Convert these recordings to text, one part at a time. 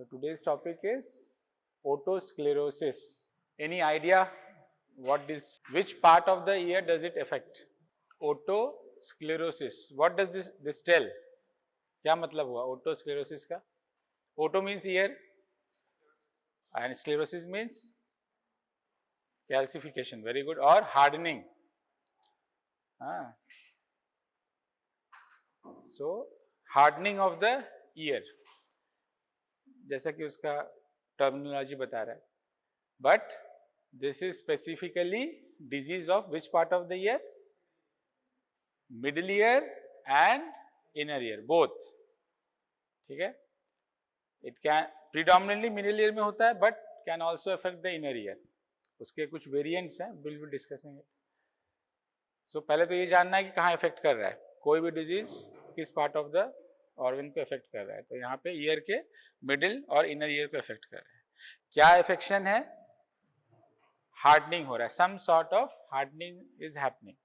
So today's topic is otosclerosis. Any idea what this, which part of the ear does it affect? Otosclerosis. What does this tell? क्या मतलब हुआ otosclerosis का? Oto means ear and sclerosis means calcification. Very good. और hardening. So hardening of the ear. जैसा कि उसका terminology बता रहा है, but this is specifically disease of which part of the year? Middle ear and inner ear both. ठीक है, it can predominantly middle ear में होता है but can also affect the inner year. उसके कुछ वेरिएंट्स हैं, विल बी डिस्कसिंग इट. सो पहले तो ये जानना है कि कहाँ इफेक्ट कर रहा है, कोई भी डिजीज किस पार्ट ऑफ द ऑर्गन पे इफेक्ट कर रहा है. तो यहाँ पे ईयर के मिडिल और इनर ईयर को इफेक्ट कर रहा है. क्या इफेक्शन है? हार्डनिंग हो रहा है, some sort of hardening is happening.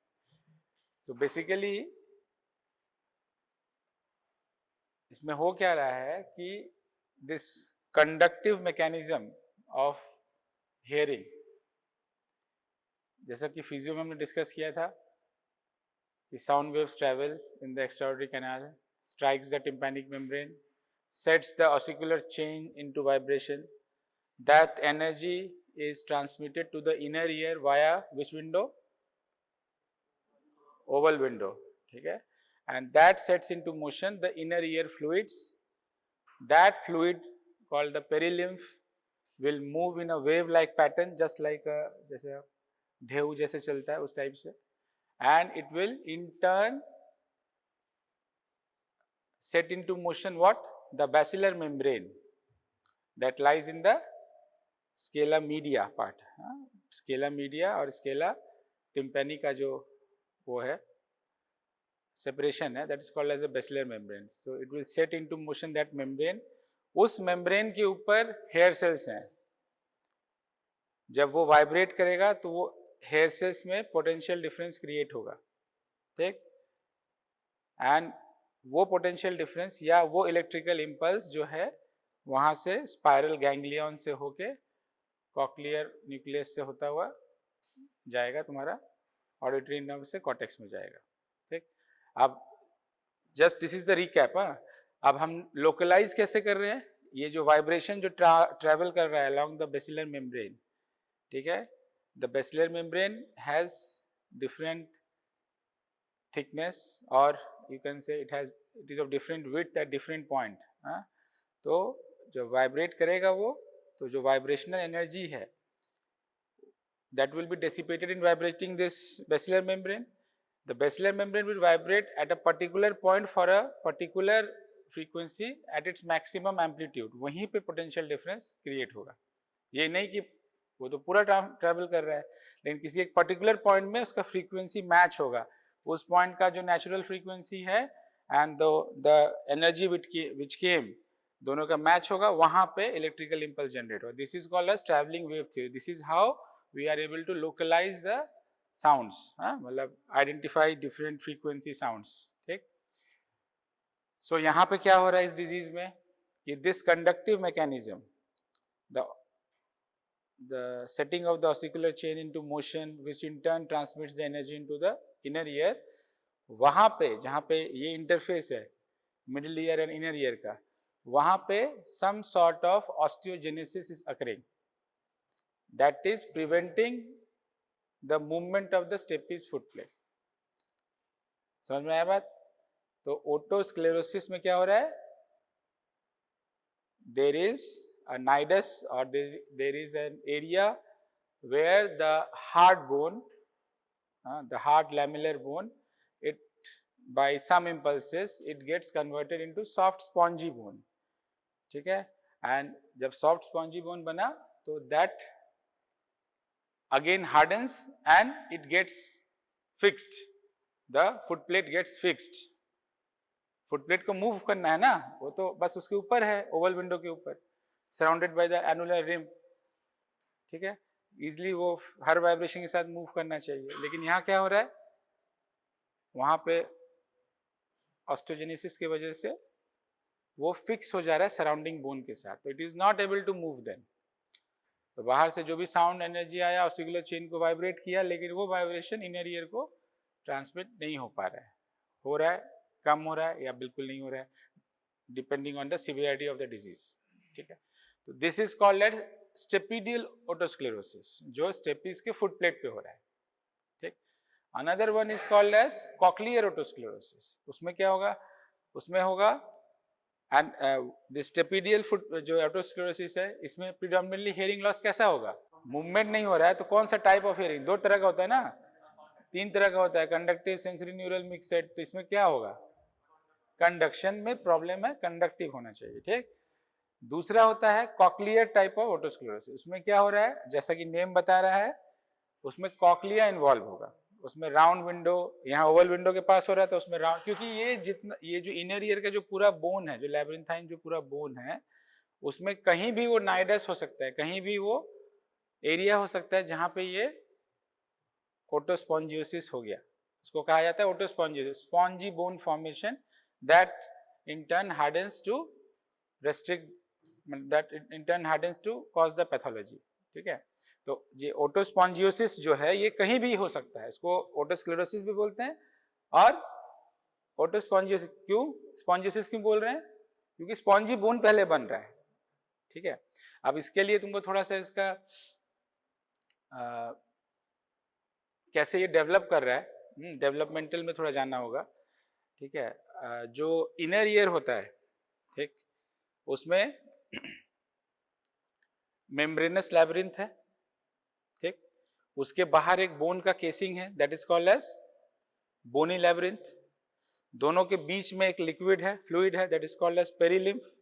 तो बेसिकली इसमें हो क्या रहा है कि this conductive mechanism of hearing, जैसा कि फिजियो में हमने डिस्कस किया था कि sound waves travel in the extraordinary canal, strikes the tympanic membrane, sets the ossicular chain into vibration. That energy is transmitted to the inner ear via which window? Oval window. ठीक है, and that sets into motion the inner ear fluids. That fluid called the perilymph will move in a wave-like pattern, just like जैसे ढेउ जैसे चलता है उस type से, and it will in turn set into motion what? The basilar membrane that lies in the scala media part. Scala media और scala tympani का जो वो है separation है, that is called as a basilar membrane. So it will set into motion that membrane. उस membrane के ऊपर hair cells हैं. जब वो vibrate करेगा तो वो hair cells में potential difference create होगा. ठीक, and वो पोटेंशियल डिफरेंस या वो इलेक्ट्रिकल इम्पल्स जो है वहां से स्पाइरल गैंग्लियन से होके कॉक्लियर न्यूक्लियस से होता हुआ जाएगा तुम्हारा ऑडिटरी नर्व से कॉर्टेक्स में जाएगा. ठीक, अब just this is the recap. अब हम लोकलाइज कैसे कर रहे हैं? ये जो वाइब्रेशन जो ट्रैवल कर रहा है अलोंग द बेसिलर मेम्ब्रेन, ठीक है, the basilar membrane has different thickness or you can say it is of different width at different point. तो जो वाइब्रेट करेगा वो, तो जो वाइब्रेशनल एनर्जी है that will be dissipated in vibrating this basilar membrane. The basilar membrane will vibrate at a particular point for a particular frequency at its maximum amplitude. वहीं पे potential difference create होगा. ये नहीं कि वो तो पूरा ट्रैवल कर रहा है, लेकिन किसी एक पर्टिकुलर पॉइंट में उसका फ्रीक्वेंसी मैच होगा. उस पॉइंट का जो नेचुरल फ्रीक्वेंसी है and the energy which came, दोनों का मैच होगा, वहां पे इलेक्ट्रिकल इंपल्स जनरेट होगा. This is called as travelling wave theory. This is how we are able to localise the sounds, मतलब आइडेंटिफाई डिफरेंट फ्रीक्वेंसी साउंड्स. ठीक, so यहाँ पे क्या हो रहा है इस डिजीज में कि this conductive mechanism, the setting of the ossicular chain into motion which in turn transmits the energy into the inner ear, वहां पे जहां पे ये इंटरफेस है middle ear and inner ear का, वहां पे some sort of osteogenesis is occurring that is preventing the movement of the stapes foot plate. समझ में आया बात? तो ओटोस्क्लेरोसिस में क्या हो रहा है? there is a nidus or there is an area where the hard bone, the hard lamellar bone, it by some impulses it gets converted into soft spongy bone. ठीक है, and जब soft spongy bone बना तो that again hardens and it gets fixed, the foot plate gets fixed. Foot plate को move करना है ना, वो तो बस उसके ऊपर है, ओवल विंडो के ऊपर, surrounded by the annular rim. ठीक है, इजिली वो हर वाइब्रेशन के साथ मूव करना चाहिए, लेकिन यहाँ क्या हो रहा है? वहां पे ऑस्टियोजेनेसिस की वजह से वो फिक्स हो जा रहा है सराउंडिंग बोन के साथ, तो it is not able to move then. तो बाहर से जो भी साउंड एनर्जी आया ऑसिकुलर चेन को वाइब्रेट किया, लेकिन वो वाइब्रेशन इनर ईयर को ट्रांसमिट नहीं हो पा रहा है, हो रहा है, कम हो रहा है या बिल्कुल नहीं हो रहा है, depending on the severity of the disease. ठीक है, तो दिस इज कॉल्ड एज स्टेपिडियल ओटोस्क्लेरोसिस, जो स्टेपीज के फुट प्लेट पे हो रहा है। ठीक, another one is called as cochlear otosclerosis. उसमें क्या होगा, उसमें होगा एंड दिस स्टेपिडियल फुट जो ओटोस्क्लेरोसिस है, इसमें प्रिडोमिनेंटली हियरिंग लॉस कैसा होगा, मूवमेंट नहीं हो रहा है, तो कौन सा टाइप ऑफ हियरिंग, दो तरह का होता है ना, तीन तरह का होता है, कंडक्टिव, सेंसरी न्यूरल, मिक्सेड। तो इसमें क्या होगा, कंडक्शन में प्रॉब्लम है, कंडक्टिव होना चाहिए। ठीक, दूसरा होता है कॉक्लियर टाइप ऑफ ओटोस्क्लेरोसिस। उसमें क्या हो रहा है, जैसा कि नेम बता रहा है, उसमें कॉक्लिया इन्वॉल्व होगा, उसमें राउंड विंडो, यहाँ ओवल विंडो के पास हो रहा है, तो उसमें राउंड, क्योंकि ये जितना, ये जो इनर ईयर का जो पूरा बोन है, जो लैब्रिन्थाइन जो पूरा बोन है, उसमें कहीं भी वो नाइडस हो सकता है, कहीं भी वो एरिया हो सकता है जहां पे ये ओटोस्पॉन्जियोसिस हो गया। उसको कहा जाता है otospongiosis, spongy bone formation that in turn hardens to restrict, that in turn hardens to cause the pathology. ठीक है, तो ये ओटोस्पॉन्जियोसिस जो है ये कहीं भी हो सकता है, इसको ओटोस्क्लेरोसिस भी बोलते हैं। और ओटोस्पॉन्जियोसिस क्यों, स्पॉन्जियोसिस क्यों बोल रहे हैं, क्योंकि स्पॉन्जी बोन पहले बन रहा है। ठीक है, अब इसके लिए तुमको थोड़ा सा इसका कैसे ये डेवलप कर रहा है, डेवलपमेंटल में थोड़ा जानना होगा। ठीक है, जो इनर ईयर होता है, ठीक, उसमें मेम्ब्रेनस लैब्रिन्थ है। ठीक, उसके बाहर एक बोन का केसिंग है, that is called as bony labyrinth. दोनों के बीच में एक लिक्विड है, फ्लूइड है, that is called as perilymph.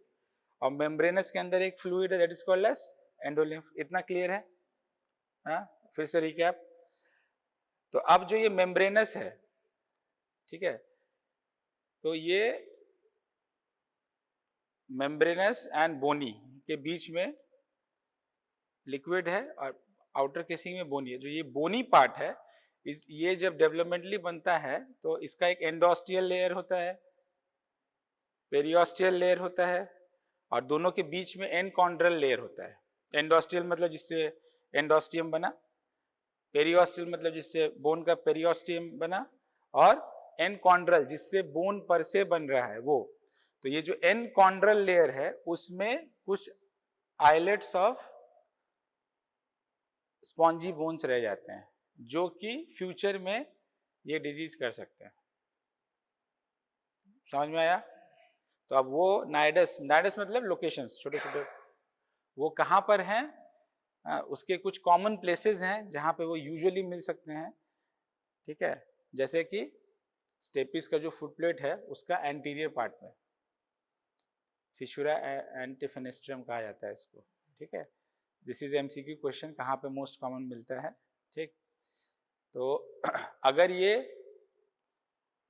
और मेम्ब्रेनस के अंदर एक फ्लूइड है, that is called as endolymph. इतना क्लियर है? हाँ, फिर से रिकैप। तो अब जो ये मेम्ब्रेनस है, ठीक है, तो ये मेम्ब्रेनस एंड बोनी के बीच में लिक्विड है और आउटर केसिंग में बोनी है। जो ये बोनी पार्ट है, ये जब डेवलपमेंटली बनता है तो इसका एक एंडोस्टियल लेयर होता है, पेरियोस्टियल लेयर होता है, और दोनों के बीच में एंडकॉन्ड्रल लेयर होता है। एंडोस्टियल मतलब जिससे एंडोस्टियम बना, पेरियोस्टियल मतलब जिससे बोन का पेरियोस्टियम बना, और एंडकॉन्ड्रल जिससे बोन पर से बन रहा है वो। तो ये जो एंडकॉन्ड्रल लेयर है उसमें कुछ आइलेट्स ऑफ स्पॉन्जी बोन्स रह जाते हैं, जो कि फ्यूचर में ये डिजीज कर सकते हैं। समझ में आया? तो अब वो नाइडस, नाइडस मतलब लोकेशंस, छोटे छोटे वो कहाँ पर हैं, उसके कुछ कॉमन प्लेसेस हैं जहाँ पे वो यूजुअली मिल सकते हैं। ठीक है, जैसे कि स्टेपिस का जो फुट प्लेट है उसका एंटीरियर पार्ट में, फिशुरा एंटीफेनेस्ट्रम कहा जाता है इसको। ठीक है, दिस इज एमसीक्यू क्वेश्चन, कहाँ पे मोस्ट कॉमन मिलता है। ठीक, तो अगर ये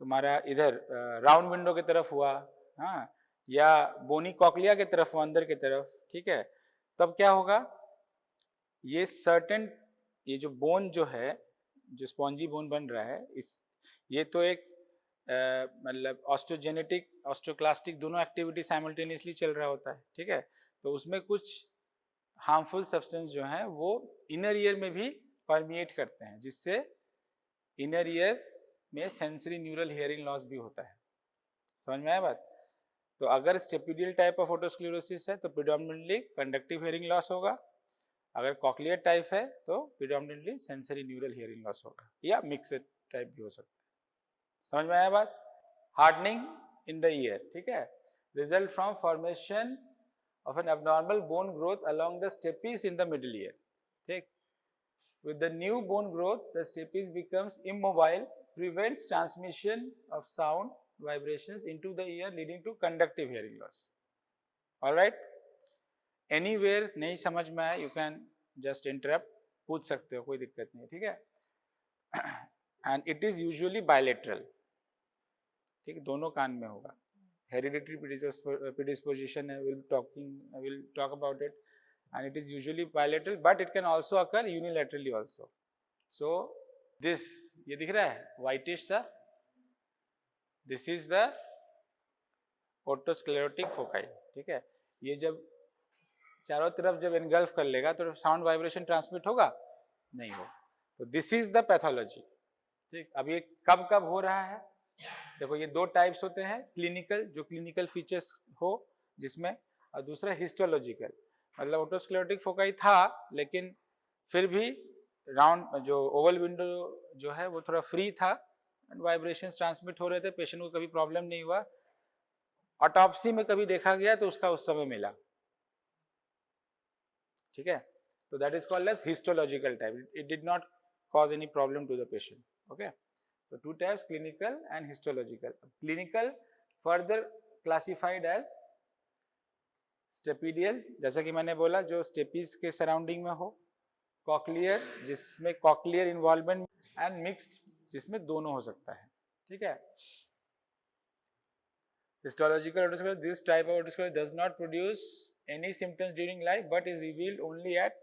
तुम्हारा इधर राउंड विंडो की तरफ हुआ, हाँ, या बोनी कॉक्लिया की तरफ हुआ, अंदर की तरफ, ठीक है, तब क्या होगा, ये सर्टेन, ये जो बोन जो है, जो स्पॉन्जी बोन बन रहा है, इस ये तो एक मतलब ऑस्टोजेनेटिक ऑस्टोक्लास्टिक दोनों एक्टिविटी साइमल्टेनियसली चल रहा होता है। ठीक है, तो उसमें कुछ हार्मफुल सब्सटेंस जो है वो इनर ईयर में भी परमिएट करते हैं, जिससे इनर ईयर में सेंसरी न्यूरल हियरिंग लॉस भी होता है। समझ में आया बात? तो अगर स्टेपिडियल टाइप ऑफ ओटोस्क्लेरोसिस है तो प्रिडोमिनेंटली कंडक्टिव हियरिंग लॉस होगा, अगर कॉक्लियर टाइप है तो predominantly sensory neural hearing loss होगा, या मिक्स्ड टाइप भी हो सकता है। समझ में आया बात? हार्डनिंग इन द ईयर, ठीक है, result from formation of an abnormal bone growth along the stapes in the middle ear. ठीक, with the new bone growth the stapes becomes immobile, prevents transmission of sound vibrations into the ear leading to conductive hearing loss. All right, anywhere नहीं समझ में आया you can just interrupt, पूछ सकते हो, कोई दिक्कत नहीं है। ठीक है, and it is usually bilateral, ठीक, दोनों कान में होगा। Hereditary predisposition, I will talk about it, and it is usually bilateral, but it can also occur unilaterally also. So this, ये दिख रहा है whitish सा, this is the ओटोस्क्लेरोटिक फोकाई, ठीक है। ये जब चारों तरफ जब एनगल्फ कर लेगा तो साउंड वाइब्रेशन ट्रांसमिट होगा, नहीं होगा। तो दिस इज द पैथोलॉजी, ठीक। अब ये कब कब हो रहा है, देखो ये दो टाइप्स होते हैं, क्लिनिकल जो क्लिनिकल फीचर्स हो जिसमें, और दूसरा हिस्टोलॉजिकल, मतलब ओटोस्क्लेरोटिक फोकाई था लेकिन फिर भी राउंड जो ओवल विंडो जो है वो थोड़ा फ्री था, वाइब्रेशंस ट्रांसमिट हो रहे थे, पेशेंट को कभी प्रॉब्लम नहीं हुआ, ऑटोप्सी में कभी देखा गया तो उसका उस समय मिला, ठीक है। तो that is called as histological type, it did not cause any problem to the patient, okay. So two types, clinical and histological. Clinical further classified as stapedial, जैसा कि मैंने बोला जो स्टेपीज के सराउंडिंग में हो, कॉक्लियर जिसमें कॉक्लियर इन्वॉल्वमेंट, एंड मिक्स्ड जिसमें दोनों हो सकता है, ठीक है। Histological otosclerosis, this type of otosclerosis does not produce any symptoms during life but is revealed only at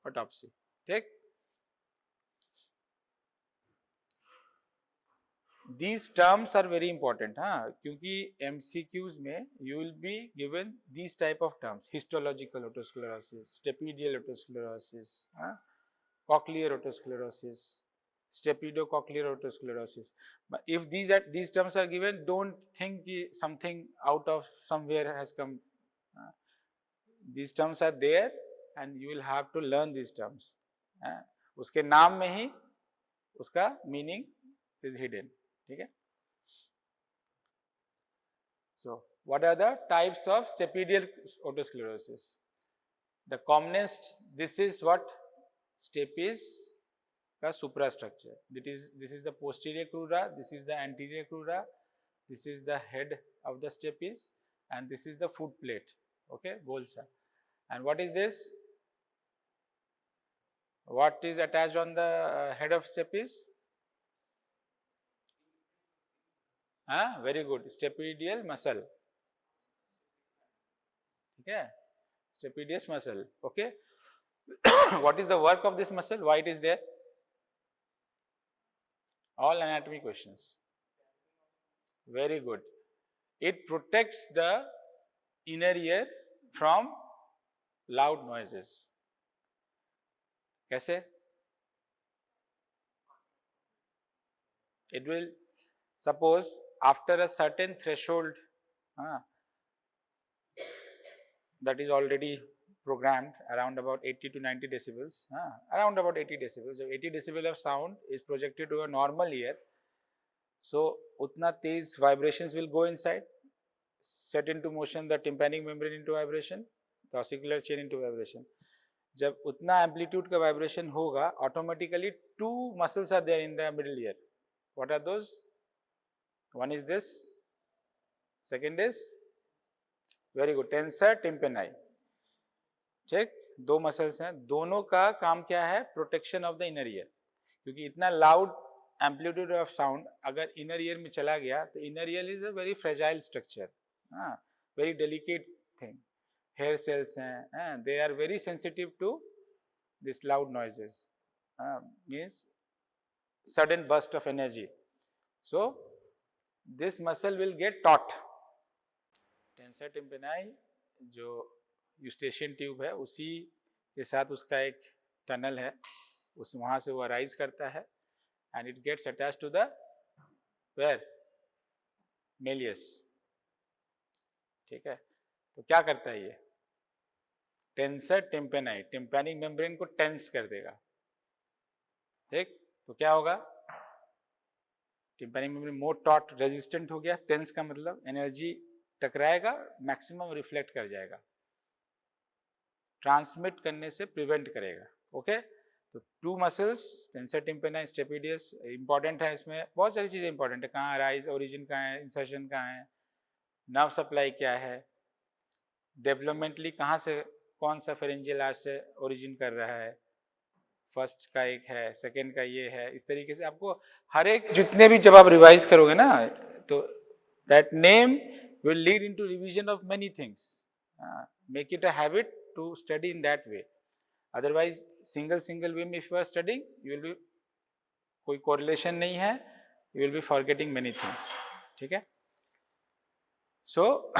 autopsy, ठीक। These terms are very important, हाँ, क्योंकि MCQs में you will be given these type of terms: histological otosclerosis, stapedial otosclerosis, cochlear otosclerosis, stapedocochlear otosclerosis. But if these terms are given, don't think something out of somewhere has come. These terms are there and you will have to learn these terms. उसके नाम में ही उसका meaning is hidden, ठीक है। So what are the types of stapedial otosclerosis? The commonest, this is what stapes का suprastructure. This is the posterior crura, this is the anterior crura, this is the head of the stapes, and this is the foot plate, okay, bolsa. And what is this? What is attached on the head of stapes? Very good, stapedial muscle, okay, stapedius muscle, okay. What is the work of this muscle? Why it is there? All anatomy questions. Very good. It protects the inner ear from loud noises. कैसे? It will, suppose after a certain threshold that is already programmed around about 80 to 90 decibels, around about 80 decibels. So 80 decibel of sound is projected to a normal ear. So utna tez vibrations will go inside, set into motion the tympanic membrane into vibration, the ossicular chain into vibration. जब उतना amplitude का vibration होगा, automatically two muscles are there in the middle ear. What are those? One is this, second is very good tensor tympani. ठीक, दो muscles हैं, दोनों का काम क्या है? Protection of the inner ear. क्योंकि इतना लाउड एम्पलीट्यूड ऑफ साउंड अगर इनर ईयर में चला गया तो inner ear is a very fragile structure, very delicate thing. Hair cells हैं, they are very sensitive to this loud noises, means sudden burst of energy. So this muscle will get taut. Tensor tympani जो eustachian tube है उसी के साथ उसका एक tunnel है, उस वहाँ से वो अराइज करता है and it gets attached to the where? Malleus. ठीक है, तो क्या करता है ये? टेंसर टिम्पेनाई, टिम्पैनिक मेम्ब्रेन को टेंस कर देगा. ठीक, तो क्या होगा? टिम्पैनिक मेम्ब्रेन मोर टॉट रेजिस्टेंट हो गया. टेंस का मतलब एनर्जी टकराएगा, मैक्सिमम रिफ्लेक्ट कर जाएगा, ट्रांसमिट करने से प्रिवेंट करेगा. ओके, तो to muscles tensor टिम्पेनाई stapedius important है. इसमें बहुत सारी चीजें इंपॉर्टेंट है. कहाँ राइज, ओरिजिन कहाँ है, इंसर्शन कहाँ है, नर्व सप्लाई क्या है, डेवलपमेंटली कहाँ से कौन सा फेरेंजियल आर्च से ओरिजिन कर रहा है, फर्स्ट का एक है, सेकंड का ये है. इस तरीके से आपको हर एक जितने भी जब आप रिवाइज करोगे ना तो that name will lead into revision of many things. Make it a habit to study in that way. Otherwise single way में if you are studying you will be, कोई कोरिलेशन नहीं है, you will be forgetting many things. ठीक है. So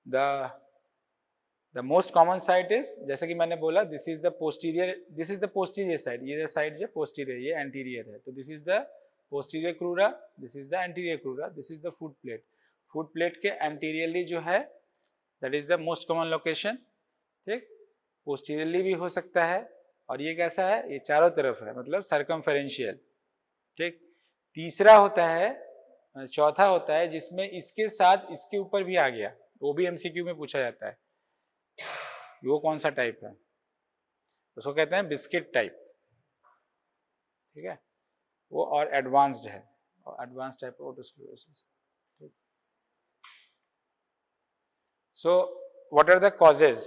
the most common site is, जैसा कि मैंने बोला, this is the posterior side. ये साइड जो posterior, ये anterior है. तो this is the posterior crura, this is the anterior crura, this is the foot plate. Foot plate के anteriorly जो है, that is the most common location. ठीक, posteriorly भी हो सकता है. और ये कैसा है, ये चारों तरफ है, मतलब circumferential. ठीक, तीसरा होता है, चौथा होता है जिसमें इसके साथ इसके ऊपर भी आ गया, वो भी MCQ में पूछा जाता है. वो कौन सा टाइप है, उसको कहते हैं बिस्किट टाइप. ठीक है, वो और एडवांस्ड है, और advance type of otosclerosis. So what are the causes?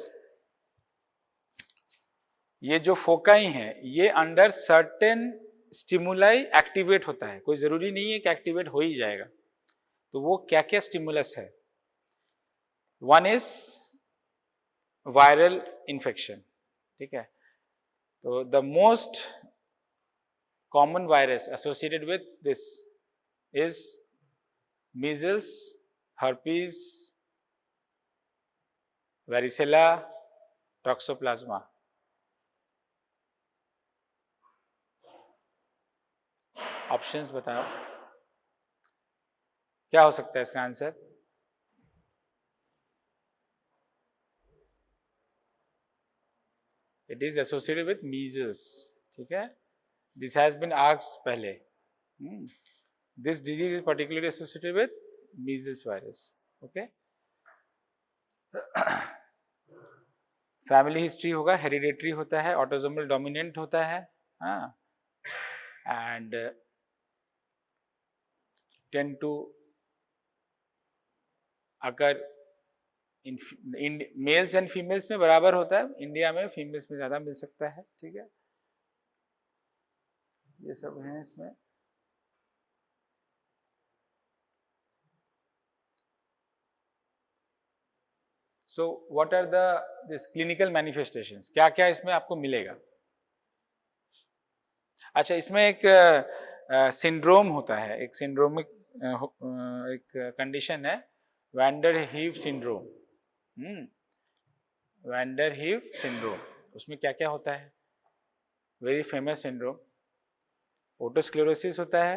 ये जो फोकाई है, ये अंडर सर्टेन स्टिमुलाई एक्टिवेट होता है. कोई जरूरी नहीं है कि एक्टिवेट हो ही जाएगा. तो वो क्या क्या स्टिमुलस है? One is viral infection. ठीक है, तो the most common virus associated with this is measles, herpes, varicella, toxoplasma. Options बताओ, क्या हो सकता है इसका answer? It is associated with measles. ठीक है, दिस हैज बीन आस्क्ड पहले. This disease is particularly associated with measles virus. Okay, family history होगा, हेरिडेटरी होता है, ऑटोसोमल डोमिनेंट होता है, and tend to occur in males and females में बराबर होता है. इंडिया में फीमेल्स में ज्यादा मिल सकता है. ठीक है, ये सब है इसमें. So what are the this clinical manifestations? क्या क्या इसमें आपको मिलेगा? अच्छा, इसमें एक सिंड्रोम होता है, एक सिंड्रोमिक एक कंडीशन है, wander heave syndrome. Wander heave syndrome, उसमें क्या क्या होता है? Very famous syndrome. ओटोस्क्लेरोसिस होता है,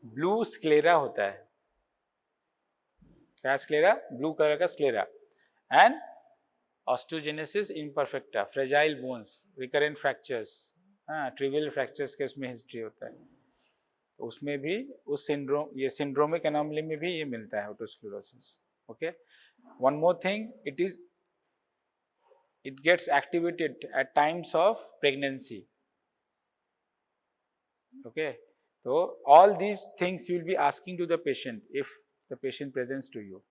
ब्लू स्क्लेरा होता है. क्या स्क्लेरा? ब्लू कलर का sclera. And osteogenesis imperfecta, fragile bones, recurrent fractures, trivial fractures के उसमें हिस्ट्री होता है. तो उसमें भी उस सिंड्रोम, ये सिंड्रोमिक एनोमली में भी ये मिलता है otosclerosis. Okay, one more thing, it gets activated at times of pregnancy. Okay, so all these things you will be asking to the patient if the patient presents to you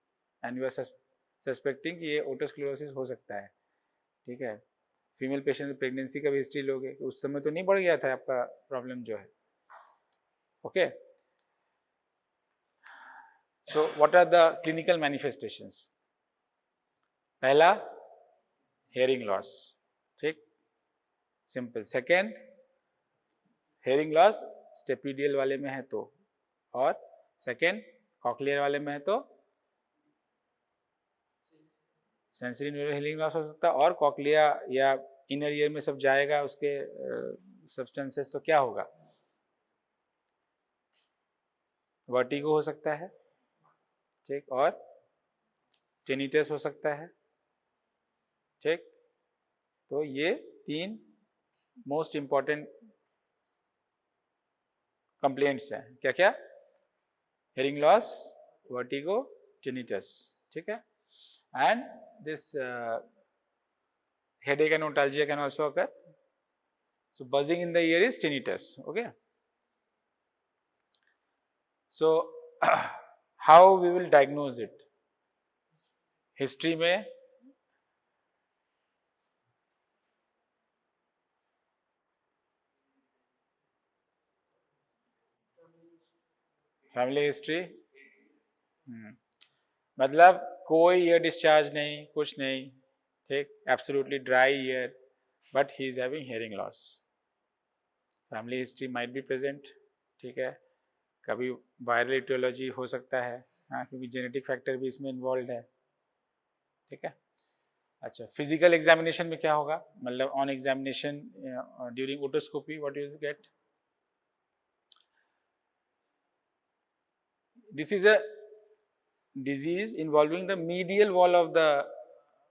and you are suspecting कि ये ओटोस्क्लेरोसिस हो सकता है. ठीक है, female patient pregnancy का भी history लोगे, उस समय तो नहीं बढ़ गया था आपका प्रॉब्लम जो है. Okay, so what are the clinical manifestations? पहला, हेयरिंग लॉस. ठीक, simple. Second, hearing loss stapedial वाले में है तो, और सेकेंड कॉक्लियर वाले में है तो सेंसरी न्यूरल हेयरिंग लॉस हो सकता है. और कॉक्लिया या इनर ईयर में सब जाएगा उसके सब्सटेंसेस, तो क्या होगा? वर्टिगो हो सकता है. ठीक, और टेनिटस हो सकता है. ठीक, तो ये तीन मोस्ट इंपॉर्टेंट कंप्लेंट्स हैं. क्या क्या? Hearing loss, vertigo, tinnitus. ठीक है, and this headache and notalgia can also occur. So buzzing in the ear is tinnitus. Okay, so how we will diagnose it? History में फैमिली हिस्ट्री, मतलब कोई year discharge नहीं, कुछ नहीं. ठीक, absolutely dry year, but he is having hearing loss. Family history might be present. ठीक है, कभी वायरल एटियोलॉजी हो सकता है, हाँ, क्योंकि जेनेटिक फैक्टर भी इसमें इन्वॉल्व है, ठीक है। अच्छा, फिजिकल एग्जामिनेशन में क्या होगा, मतलब on examination during otoscopy what you get, this is a disease involving the medial wall of the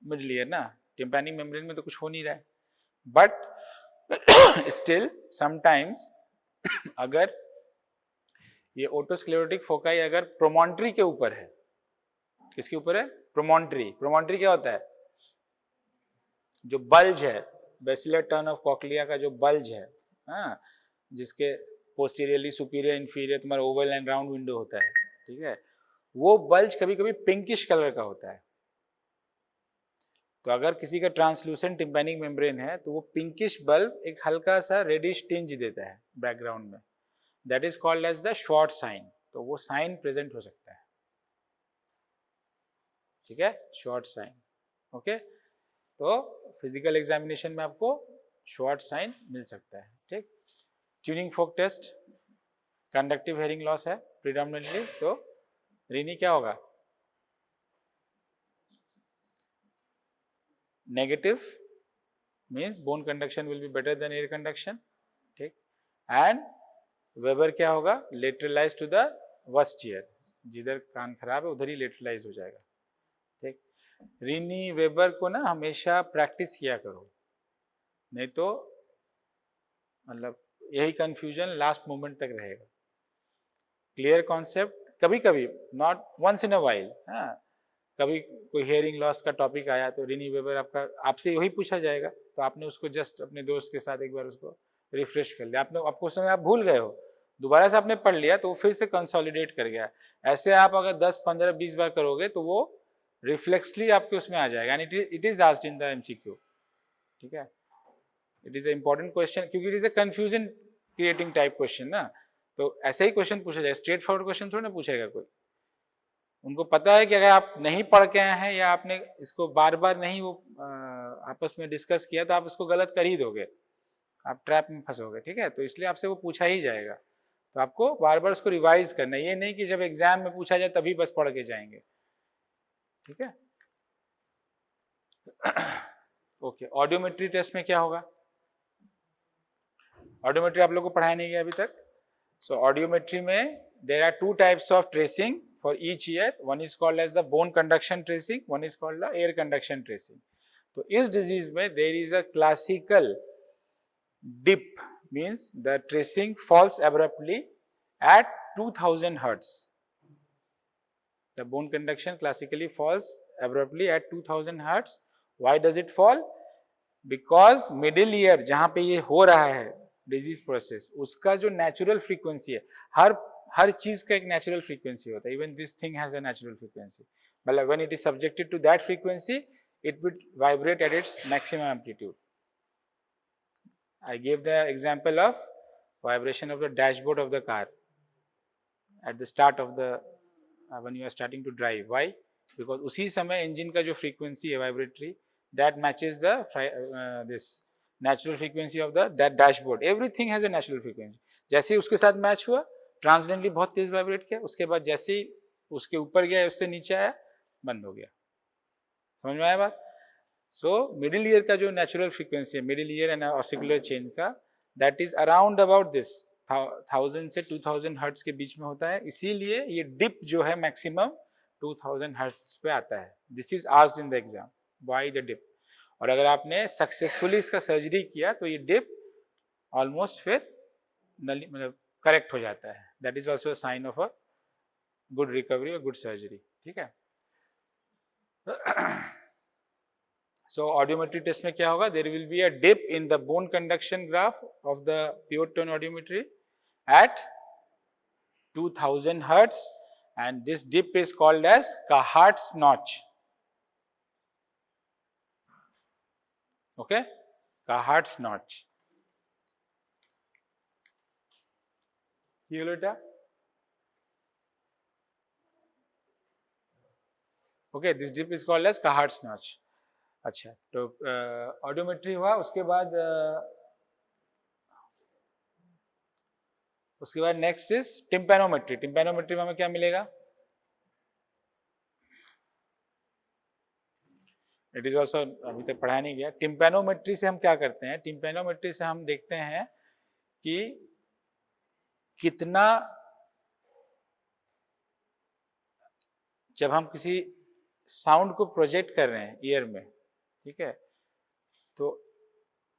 middle ear ना, टिम्पैनिक मेम्ब्रेन में तो कुछ हो नहीं रहा है, बट स्टिल समटाइम्स अगर ये ओटोस्क्लेरोटिक फोकाई अगर प्रोमोन्ट्री के ऊपर है, किसके ऊपर है, प्रोमोन्ट्री, प्रोमोन्ट्री क्या होता है, जो बल्ज है, बेसिलर टर्न ऑफ कॉक्लिया का जो बल्ज है, हाँ, जिसके पोस्टीरियरली सुपीरियर इंफीरियर तुम्हारा ओवल एंड राउंड विंडो होता है, ठीक है, वो बल्ज कभी कभी पिंकिश कलर का होता है, तो अगर किसी का ट्रांसलूसेंट टिम्पैनिक मेम्ब्रेन है तो वो पिंकिश बल्ब एक हल्का सा रेडिश टिंज देता है बैकग्राउंड में, that is called as the Schwartz sign, तो वो साइन प्रेजेंट हो सकता है, ठीक है, शॉर्ट साइन, ओके। तो फिजिकल एग्जामिनेशन में आपको शॉर्ट साइन मिल सकता है, ठीक। Tuning fork test, conductive hearing loss है प्रिडोमिनेंटली, तो रीनी क्या होगा, negative means bone conduction will be better than air conduction, ठीक, एंड वेबर क्या होगा, lateralise to the worst ear, जिधर कान खराब है उधर ही लेटरलाइज हो जाएगा, ठीक। रीनी वेबर को ना हमेशा प्रैक्टिस किया करो, नहीं तो मतलब यही कंफ्यूजन लास्ट मोमेंट तक रहेगा, क्लियर कॉन्सेप्ट, कभी कभी not once in a while, हाँ, कभी कोई हेयरिंग लॉस का टॉपिक आया तो रीनी वेबर आपसे वही पूछा जाएगा, तो आपने उसको जस्ट अपने दोस्त के साथ एक बार उसको रिफ्रेश कर लिया, आपको उस समय आप भूल गए हो, दोबारा से आपने पढ़ लिया तो वो फिर से कंसोलिडेट कर गया, ऐसे आप अगर 10, 15, 20 बार करोगे तो वो रिफ्लेक्सली आपके उसमें आ जाएगा, and it is asked in the MCQ, ठीक है, it is a important question, क्योंकि it is a confusion creating type question ना, तो ऐसे ही क्वेश्चन पूछा जाए, स्ट्रेट फॉरवर्ड क्वेश्चन थोड़ी ना पूछेगा कोई, उनको पता है कि अगर आप नहीं पढ़ के आए हैं या आपने इसको बार बार नहीं वो आपस में डिस्कस किया तो आप इसको गलत कर ही दोगे, आप ट्रैप में फंसोगे, ठीक है, तो इसलिए आपसे वो पूछा ही जाएगा, तो आपको बार बार उसको रिवाइज करना है, ये नहीं कि जब एग्जाम में पूछा जाए तभी बस पढ़ के जाएंगे, ठीक है। ओके, ऑडियोमेट्री टेस्ट में क्या होगा, ऑडियोमेट्री आप लोग को पढ़ाया नहीं गया अभी तक, सो ऑडियोमेट्री में there are two types of tracing for each ear, one is called as the bone conduction tracing, one is called the air conduction tracing, तो इस डिजीज में there is a classical dip, means the tracing falls abruptly at 2000 hertz, the bone conduction classically falls abruptly at 2000 hertz, why does it fall, because middle ear जहां पे ये हो रहा है disease process, उसका जो नेचुरल फ्रीक्वेंसी है, हर चीज का एक नेचुरल फ्रीक्वेंसी होता है, even this thing has a natural frequency, मतलब when it is subjected to that frequency it will vibrate at its maximum amplitude, I give the example of vibration of the dashboard of the car at the start of the when you are starting to drive, why, because उसी समय engine का जो frequency है vibratory that matches the this natural frequency of the dashboard, everything has a natural frequency, जैसे ही उसके साथ match हुआ ट्रांसडेंटली बहुत तेज वाइब्रेट किया, उसके बाद जैसे ही उसके ऊपर गया उससे नीचे आया बंद हो गया, समझ में आया बात। सो मिडिल ईयर का जो नेचुरल फ्रीक्वेंसी है, middle ear and ossicular change का, that is around about this 1000 से 2000 हर्ट्ज के बीच में होता है, इसीलिए ये डिप जो है मैक्सिमम 2000 हर्ट्ज पे आता है, this is asked in the exam, why the dip, और अगर आपने सक्सेसफुली इसका सर्जरी किया तो ये डिप ऑलमोस्ट फिर मतलब करेक्ट हो जाता है, that is also sign of a good recovery और गुड सर्जरी, ठीक है। सो ऑडियोमेट्री टेस्ट में क्या होगा, there will be a dip in the bone conduction graph of the pure tone audiometry at 2000 hertz, and this dip is called as Cahart's notch, okay, Cahart's notch, okay, this dip is called as Cahart's notch। अच्छा, तो audiometry हुआ, उसके बाद उसके बाद next is tympanometry. Tympanometry में हमें क्या मिलेगा? इट इज ऑल्सो, अभी तक पढ़ाया नहीं गया। टिम्पैनोमेट्री से हम क्या करते हैं? टिम्पैनोमेट्री से हम देखते हैं कि कितना, जब हम किसी साउंड को प्रोजेक्ट कर रहे हैं ईयर में, ठीक है, तो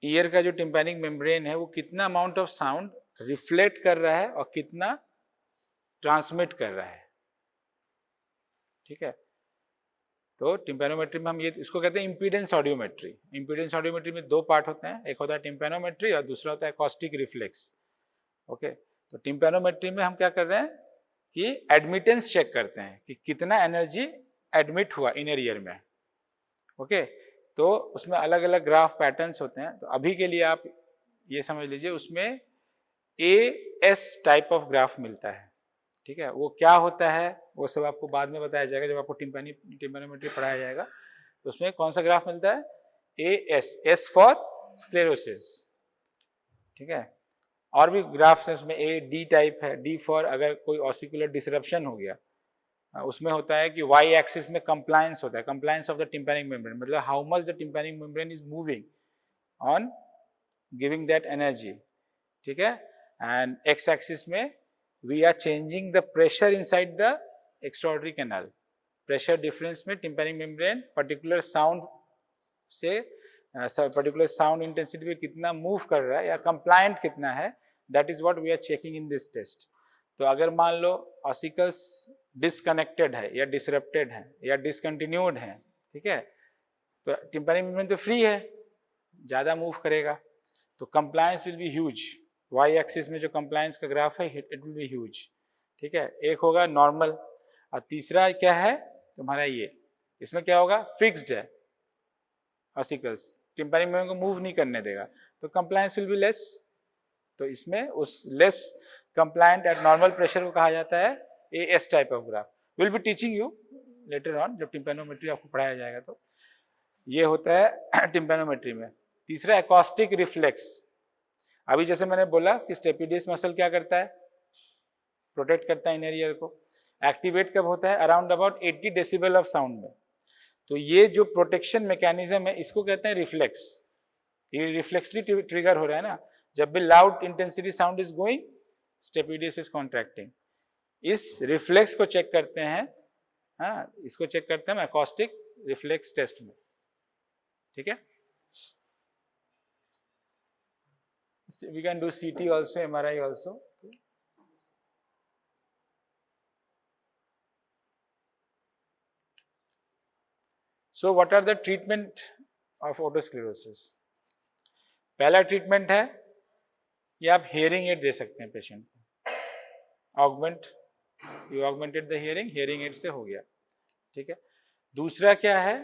ईयर का जो टिम्पैनिक मेम्ब्रेन है वो कितना अमाउंट ऑफ साउंड रिफ्लेक्ट कर रहा है और कितना ट्रांसमिट कर रहा है, ठीक है। तो टिम्पैनोमेट्री में हम ये इसको कहते हैं इम्पीडेंस ऑडियोमेट्री। इम्पीडेंस ऑडियोमेट्री में दो पार्ट होते हैं, एक होता है टिम्पैनोमेट्री और दूसरा होता है एकॉस्टिक रिफ्लेक्स। ओके, तो टिम्पैनोमेट्री में हम क्या कर रहे हैं कि एडमिटेंस चेक करते हैं कि कितना एनर्जी एडमिट हुआ इनर ईयर में। ओके, तो उसमें अलग अलग ग्राफ पैटर्न्स होते हैं। तो अभी के लिए आप ये समझ लीजिए उसमें AS टाइप ऑफ ग्राफ मिलता है, ठीक है। वो क्या होता है वो सब आपको बाद में बताया जाएगा जब आपको टिम्पैनोमेट्री पढ़ाया जाएगा। तो उसमें कौन सा ग्राफ मिलता है? AS, S फॉर स्क्लेरोसिस, ठीक है। और भी ग्राफ्स हैं उसमें, AD टाइप है, D फॉर अगर कोई ऑसिकुलर डिसरप्शन हो गया। उसमें होता है कि Y एक्सिस में कंप्लायंस होता है, compliance of the tympanic membrane, मतलब how much the tympanic membrane is moving on giving that energy, ठीक है। एंड X एक्सिस में we are changing the pressure inside the extraordinary canal. Pressure difference में tympanic membrane particular sound से particular sound intensity पे कितना move कर रहा है या कंप्लायंट कितना है, that is what we are checking in this test. तो अगर मान लो ऑसिकल्स डिसकनेक्टेड है या डिसरप्टेड है या डिसकंटिन्यूड है, ठीक है, तो टिम्पैनिक मेम्ब्रेन तो फ्री है, ज़्यादा मूव करेगा, तो compliance will be huge. Y axis में जो कंप्लायंस का ग्राफ है इट विल बी ह्यूज, ठीक है। एक होगा नॉर्मल और तीसरा क्या है तुम्हारा ये, इसमें क्या होगा? फिक्स्ड है ऑसिकल्स, टिम्पैनिक मेम्ब्रेन को मूव नहीं करने देगा, तो कंप्लायंस विल बी लेस। तो इसमें उस less compliant eight normal pressure को कहा जाता है AS type of graph. Will be teaching you later on, जब टिम्पैनोमेट्री आपको पढ़ाया जाएगा। तो ये होता है टिम्पैनोमेट्री में। तीसरा एकॉस्टिक रिफ्लेक्स। अभी जैसे मैंने बोला कि स्टेपिडियस मसल क्या करता है? प्रोटेक्ट करता है इनर ईयर को। एक्टिवेट कब होता है? Around about 80 decibel of sound में। तो ये जो प्रोटेक्शन मैकेनिज्म है इसको कहते हैं रिफ्लेक्स। ये रिफ्लेक्सली ट्रिगर हो रहा है ना, जब भी loud intensity sound is going, stapedius is contracting. इस रिफ्लेक्स को चेक करते हैं, हाँ, इसको चेक करते हैं एकॉस्टिक रिफ्लेक्स टेस्ट में, ठीक है। We can do CT also, MRI also. So what are the treatment of otosclerosis? पहला ट्रीटमेंट है कि आप हेयरिंग एड दे सकते हैं पेशेंट को। Augment, you augmented the hearing, hearing aid से हो गया, ठीक है। दूसरा क्या है?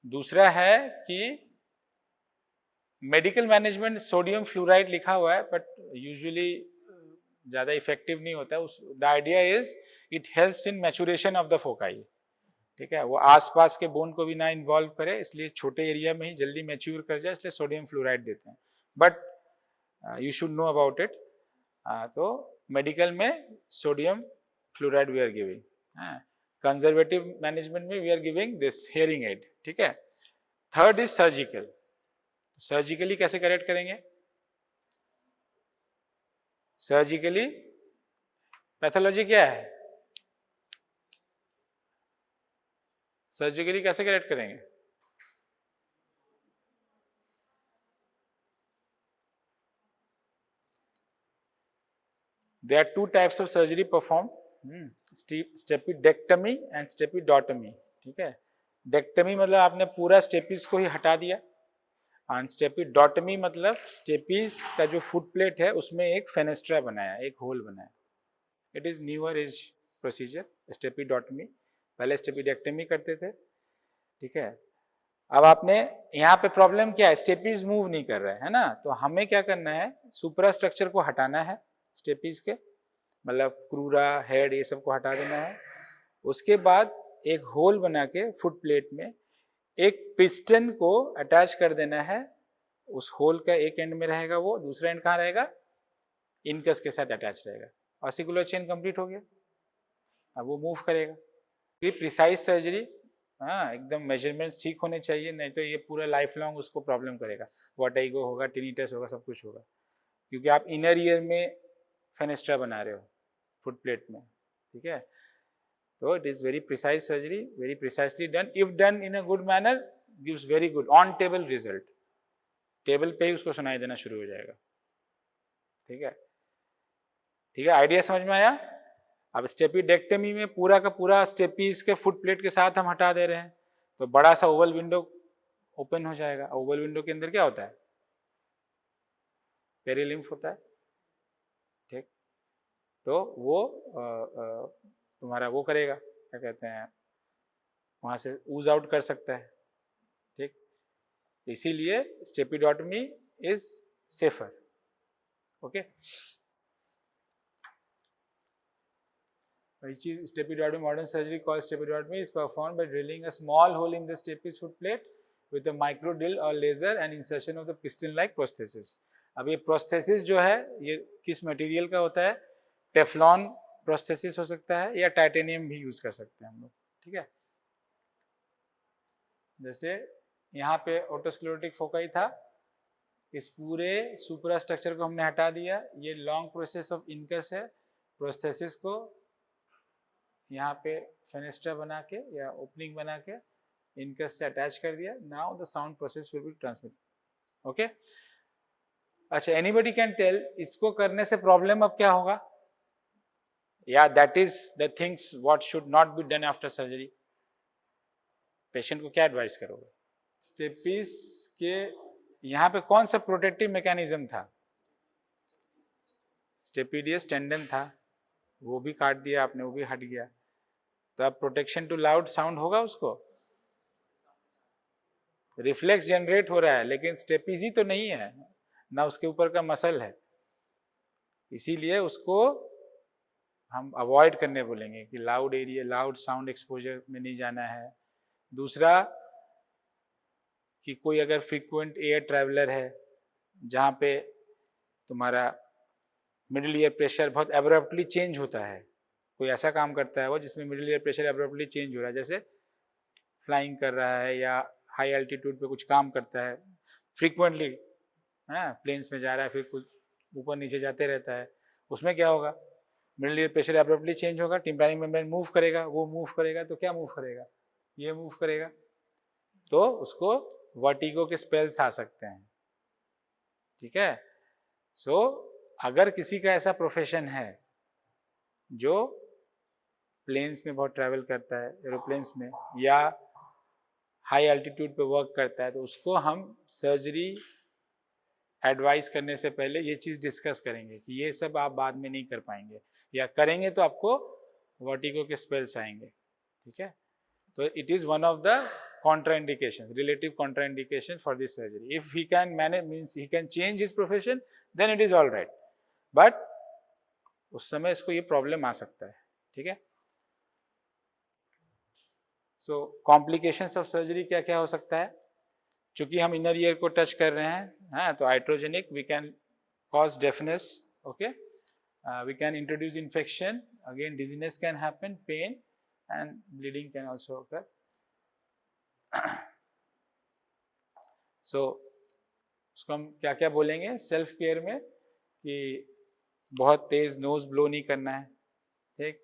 दूसरा है कि मेडिकल मैनेजमेंट सोडियम फ्लोराइड लिखा हुआ है, बट यूजुअली ज़्यादा इफेक्टिव नहीं होता है। The idea is it helps in maturation of the foci, ठीक है। वो आसपास के बोन को भी ना इन्वॉल्व करे, इसलिए छोटे एरिया में ही जल्दी मैच्योर कर जाए, इसलिए सोडियम फ्लोराइड देते हैं। But you should know about it. तो मेडिकल में sodium fluoride we are giving, conservative management में we are giving this hearing aid, ठीक है। Third is surgical. सर्जिकली कैसे करेक्ट करेंगे? सर्जिकली पैथोलॉजी क्या है? सर्जिकली कैसे करेक्ट करेंगे? There are two types of surgery performed, stapedectomy and stapedotomy, ठीक है। डेक्टमी मतलब आपने पूरा स्टेपिस को ही हटा दिया, और स्टेपिडोटमी मतलब स्टेपिस का जो फुट प्लेट है उसमें एक फेनेस्ट्रा बनाया, एक होल बनाया। It is newer as procedure stapedotomy, पहले स्टेपिडेक्टमी करते थे, ठीक है। अब आपने यहाँ पे प्रॉब्लम क्या है? स्टेपिस मूव नहीं कर रहा है ना, तो हमें क्या करना है? सुपरा स्ट्रक्चर को हटाना है स्टेपिस के, मतलब क्रूरा, हेड, ये सब को हटा देना है। उसके बाद एक होल बना के फुट प्लेट में एक पिस्टन को अटैच कर देना है। उस होल का एक एंड में रहेगा वो, दूसरा एंड कहाँ रहेगा? इनकस के साथ अटैच रहेगा, ऑसिकुलर चेन कंप्लीट हो गया, अब वो मूव करेगा। ये प्रिसाइज सर्जरी, हाँ एकदम मेजरमेंट्स ठीक होने चाहिए, नहीं तो ये पूरा लाइफ लॉन्ग उसको प्रॉब्लम करेगा, वर्टिगो होगा, टिनिटस होगा, सब कुछ होगा, क्योंकि आप इनर ईयर में फेनेस्ट्रा बना रहे हो फुट प्लेट में, ठीक है। तो it is very precise surgery, very precisely done, if done in a good manner gives very good on table result, table पे ही उसको सुनाई देना शुरू हो जाएगा, ठीक है। ठीक है, आइडिया समझ में आया। अब स्टेपिडेक्टमी में पूरा का पूरा स्टेपीज के फुट प्लेट के साथ हम हटा दे रहे हैं, तो बड़ा सा ओवल विंडो ओपन हो जाएगा। ओवल विंडो के अंदर क्या होता है, पेरिलिम्फ होता है, ठीक। तो वो तुम्हारा वो करेगा, क्या कहते हैं, वहां से ऊज आउट कर सकता है, ठीक। इसीलिए stapedotomy is safer, okay. Which is stepidotomy, modern surgery called stepidotomy is performed by drilling a small hole in the stapes foot plate with a micro drill or laser and insertion of the piston like prosthesis. अब ये prosthesis जो है ये किस material का होता है, Teflon prosthesis हो सकता है या टाइटेनियम भी यूज कर सकते हैं हम लोग, ठीक है। जैसे यहाँ पे ओटोस्क्लेरोटिक फोकाई था, इस पूरे सुपरा स्ट्रक्चर को हमने हटा दिया, ये लॉन्ग प्रोसेस ऑफ इनकस है, प्रोस्थेसिस को यहाँ पे फेनेस्ट्रा बना के या ओपनिंग बना के इनकस से अटैच कर दिया, now the sound process will be transmit, okay. अच्छा, एनीबडी कैन टेल इसको करने से प्रॉब्लम अब क्या होगा, या that is the things what should not be done after surgery, patient को क्या एडवाइस करोगे। स्टेपीज के यहाँ पे कौन सा प्रोटेक्टिव मैकेनिज्म था, स्टेपिडियस टेंडन था, वो भी काट दिया आपने, वो भी हट गया, तो अब प्रोटेक्शन टू लाउड साउंड होगा, उसको रिफ्लेक्स जनरेट हो रहा है, लेकिन स्टेपीज ही तो नहीं है ना, उसके ऊपर का मसल है, इसीलिए उसको हम अवॉइड करने बोलेंगे कि loud area, loud sound exposure में नहीं जाना है। दूसरा कि कोई अगर फ्रीक्वेंट एयर ट्रैवलर है जहाँ पे तुम्हारा मिडिल ईयर प्रेशर बहुत एब्रप्टली चेंज होता है, कोई ऐसा काम करता है वो जिसमें middle ear pressure abruptly change हो रहा है, जैसे फ्लाइंग कर रहा है या हाई एल्टीट्यूड पे कुछ काम करता है फ्रीक्वेंटली, हाँ प्लेन्स में जा रहा है, फिर कुछ ऊपर नीचे जाते रहता है, उसमें क्या होगा, middle ear pressure abruptly change होगा, टिम्पैनिक मेम्ब्रेन मूव करेगा, वो मूव करेगा तो क्या मूव करेगा, ये मूव करेगा, तो उसको वर्टिगो के स्पेल्स आ सकते हैं, ठीक है। सो अगर किसी का ऐसा प्रोफेशन है जो प्लेन्स में बहुत ट्रैवल करता है, एरोप्लेन्स में या हाई एल्टीट्यूड पे वर्क करता है, तो उसको हम सर्जरी एडवाइस करने से पहले ये चीज़ डिस्कस करेंगे कि ये सब आप बाद में नहीं कर पाएंगे, या करेंगे तो आपको वर्टिगो के स्पेल्स आएंगे, ठीक है। तो it is one of the contraindications, relative contraindication for this surgery. If he can manage, means he can change his profession, then it is all right. But उस समय इसको ये प्रॉब्लम आ सकता है, ठीक है। सो कॉम्प्लिकेशंस ऑफ सर्जरी क्या क्या हो सकता है, चूंकि हम इनर ईयर को टच कर रहे हैं, हाँ, तो iatrogenic we can cause deafness, okay, we can introduce infection, again dizziness can happen, pain and bleeding can also occur. So उसको हम क्या क्या बोलेंगे सेल्फ केयर में, कि बहुत तेज नोज ब्लो नहीं करना है, ठीक,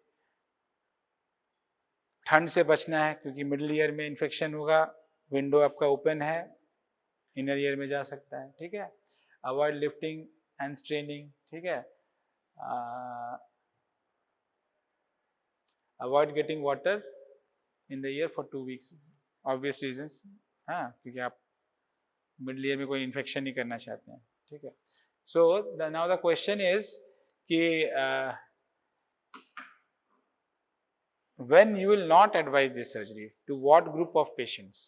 ठंड से बचना है क्योंकि मिडिल ईयर में इन्फेक्शन होगा, विंडो आपका ओपन है, इनर ईयर में जा सकता है, ठीक है। अवॉइड लिफ्टिंग एंड स्ट्रेनिंग, ठीक है। Avoid getting water in the year for 2 weeks, obvious reasons, हाँ, क्योंकि आप मिडिल ईयर में कोई इन्फेक्शन नहीं करना चाहते हैं, ठीक है। So now the question is कि when you will not advise this surgery to what group of patients,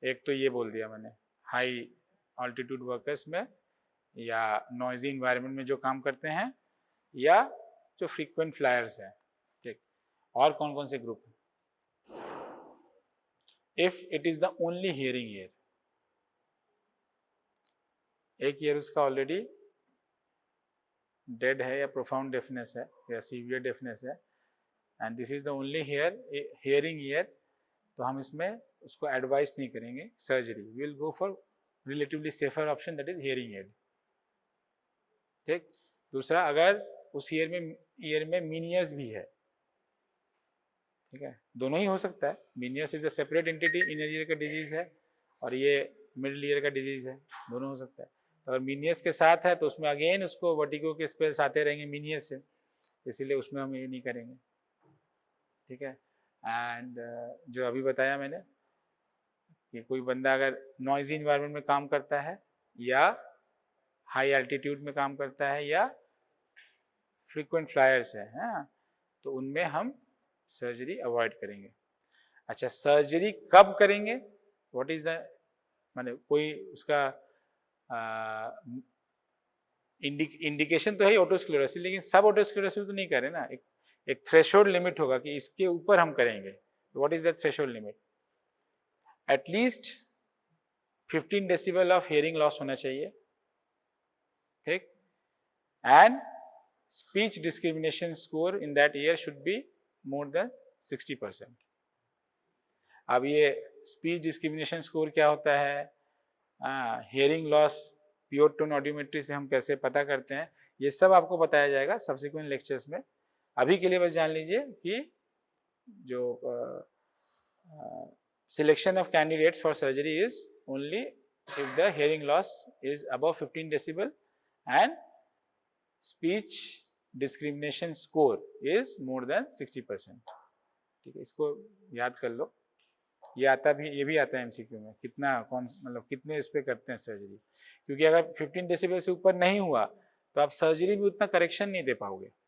एक तो ये बोल दिया मैंने, हाई ऑल्टीट्यूड वर्कर्स में, या नॉइजी इन्वायरमेंट में जो काम करते हैं, या जो फ्रीक्वेंट फ्लायर्स हैं, ठीक, और कौन कौन से ग्रुप हैं। If it is the only hearing ear, एक ईयर उसका ऑलरेडी डेड है या प्रोफाउंड डेफनेस है या सीवियर डेफनेस है, and this is the only hearing ear, तो हम इसमें उसको एडवाइस नहीं करेंगे surgery, we will go for relatively safer option that is hearing aid. ठीक। दूसरा, अगर उस ईयर में मीनियस भी है, ठीक है, दोनों ही हो सकता है, Meniere's is a separate entity, inner ear का डिजीज है और ये मिडिल ईयर का डिजीज है, दोनों हो सकता है। तो अगर मीनियस के साथ है तो उसमें अगेन उसको वर्टिगो के स्पेल्स आते रहेंगे मीनियस से, इसीलिए उसमें हम ये नहीं करेंगे। ठीक है। एंड जो अभी बताया मैंने कि कोई बंदा अगर नॉइजी इन्वायरमेंट में काम करता है या हाई एल्टीट्यूड में काम करता है या फ्रीक्वेंट फ्लायर्स है, हाँ, तो उनमें हम सर्जरी अवॉइड करेंगे। अच्छा, सर्जरी कब करेंगे, व्हाट इज द, माने कोई उसका इंडिकेशन तो है ऑटोस्क्लेरोसिस, लेकिन सब ऑटोस्क्लेरोसिस तो नहीं करें ना, एक थ्रेशोल्ड लिमिट होगा कि इसके ऊपर हम करेंगे। What is the threshold limit? At least 15 decibel of hearing loss होना चाहिए। ठीक। And speech discrimination score in that year should be more than 60%। अब ये स्पीच डिस्क्रिमिनेशन स्कोर क्या होता है, hearing loss pure tone audiometry से हम कैसे पता करते हैं, ये सब आपको बताया जाएगा सब्सिक्वेंट लेक्चर्स में। अभी के लिए बस जान लीजिए कि जो selection of candidates for surgery is only if the hearing loss is above 15 decibel and speech discrimination score is more than 60%। ठीक है, इसको याद कर लो। ये भी आता है एमसीक्यू में, कितना कौन मतलब कितने इस पे करते हैं सर्जरी, क्योंकि अगर 15 डेसिबल से ऊपर नहीं हुआ तो आप सर्जरी में उतना करेक्शन नहीं दे पाओगे।